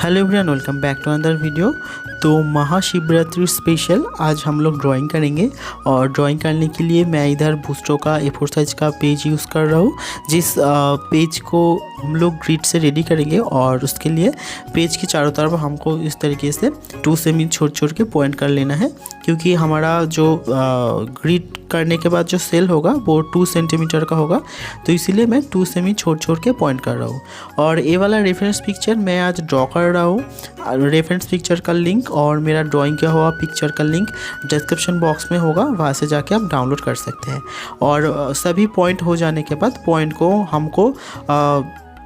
Hello everyone, welcome back to another video. तो Mahashivratri special आज हम लोग ड्राइंग करेंगे और ड्राइंग करने के लिए मैं इधर बूस्टो का A4 साइज का पेज यूज़ कर रहा हूँ। जिस पेज को हम लोग ग्रिड से रेडी करेंगे और उसके लिए पेज की चारों तरफ हमको इस तरीके से 2 सेमी छोड़ के पॉइंट कर लेना है, क्योंकि हमारा जो ग्रिड करने के बाद जो सेल होगा वो 2 सेंटीमीटर का होगा, तो इसीलिए मैं 2 सेमी छोड़ के पॉइंट कर रहा हूँ। और ये वाला रेफरेंस पिक्चर मैं आज ड्रॉ कर रहा हूँ। रेफरेंस पिक्चर का लिंक और मेरा ड्राइंग किया हुआ पिक्चर का लिंक डिस्क्रिप्शन बॉक्स में होगा, वहाँ से जाके आप डाउनलोड कर सकते हैं। और सभी पॉइंट हो जाने के बाद पॉइंट को हमको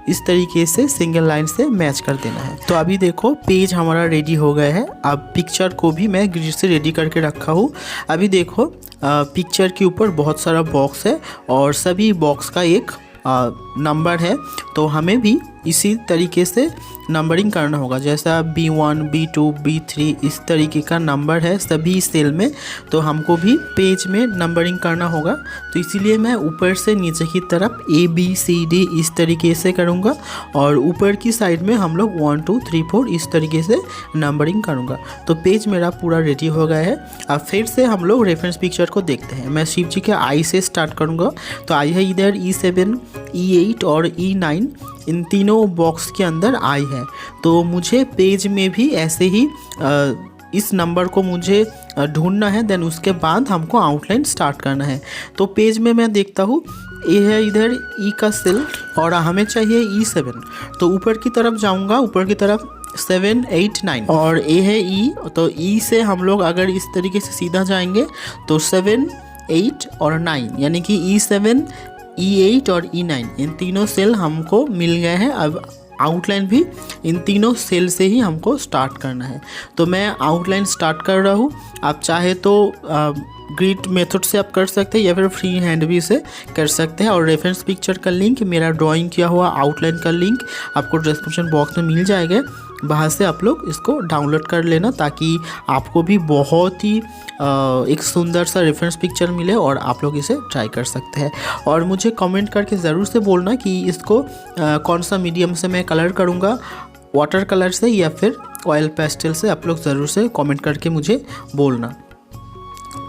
इस तरीके से सिंगल लाइन से मैच कर देना है। तो अभी देखो पेज हमारा रेडी हो गया है। अब पिक्चर को भी मैं ग्रिड से रेडी करके रखा हूँ। अभी देखो पिक्चर के ऊपर बहुत सारा बॉक्स है और सभी बॉक्स का एक नंबर है, तो हमें भी इसी तरीके से नंबरिंग करना होगा। जैसा B1, B2, B3 इस तरीके का नंबर है सभी सेल में, तो हमको भी पेज में नंबरिंग करना होगा। तो इसीलिए मैं ऊपर से नीचे की तरफ ABCD इस तरीके से करूँगा और ऊपर की साइड में हम लोग 1 2 3 4 इस तरीके से नंबरिंग करूँगा। तो पेज मेरा पूरा रेडी हो गया है। अब फिर से हम लोग रेफरेंस पिक्चर को देखते हैं। मैं शिव जी के आई से स्टार्ट करूँगा। तो आई है इधर E7, E8 और E9, इन तीनों बॉक्स के अंदर आई है। तो मुझे पेज में भी ऐसे ही इस नंबर को मुझे ढूंढना है, देन उसके बाद हमको आउटलाइन स्टार्ट करना है। तो पेज में मैं देखता हूँ ये है इधर E का सेल और हमें चाहिए E7, तो ऊपर की तरफ जाऊँगा, ऊपर की तरफ 7 8 9 और ये है E। तो E से हम लोग अगर इस तरीके से सीधा जाएंगे तो 7 8 और 9, यानी कि E7 E8 और E9 इन तीनों सेल हमको मिल गए हैं। अब आउटलाइन भी इन तीनों सेल से ही हमको स्टार्ट करना है। तो मैं आउटलाइन स्टार्ट कर रहा हूँ। आप चाहे तो ग्रिड मेथड से आप कर सकते हैं या फिर फ्री हैंड भी इसे कर सकते हैं। और रेफरेंस पिक्चर का लिंक, मेरा ड्राइंग किया हुआ आउटलाइन का लिंक आपको डिस्क्रिप्शन बॉक्स में मिल जाएगा, वहाँ से आप लोग इसको डाउनलोड कर लेना, ताकि आपको भी बहुत ही एक सुंदर सा रेफरेंस पिक्चर मिले और आप लोग इसे ट्राई कर सकते हैं। और मुझे कमेंट करके ज़रूर से बोलना कि इसको कौन सा मीडियम से मैं कलर करूँगा, वाटर कलर से या फिर ऑयल पेस्टल से। आप लोग ज़रूर से कमेंट करके मुझे बोलना।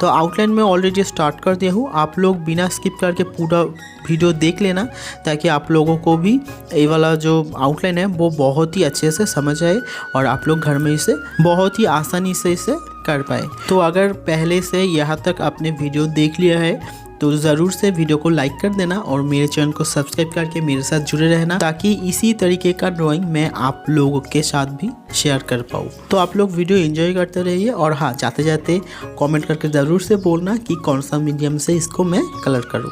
तो आउटलाइन में ऑलरेडी स्टार्ट कर दिया हूँ। आप लोग बिना स्किप करके पूरा वीडियो देख लेना, ताकि आप लोगों को भी ये वाला जो आउटलाइन है वो बहुत ही अच्छे से समझ आए और आप लोग घर में इसे बहुत ही आसानी से इसे कर पाए। तो अगर पहले से यहाँ तक आपने वीडियो देख लिया है तो ज़रूर से वीडियो को लाइक कर देना और मेरे चैनल को सब्सक्राइब करके मेरे साथ जुड़े रहना, ताकि इसी तरीके का ड्राइंग मैं आप लोगों के साथ भी शेयर कर पाऊँ। तो आप लोग वीडियो एंजॉय करते रहिए और हाँ, जाते जाते कमेंट करके ज़रूर से बोलना कि कौन सा मीडियम से इसको मैं कलर करूँ।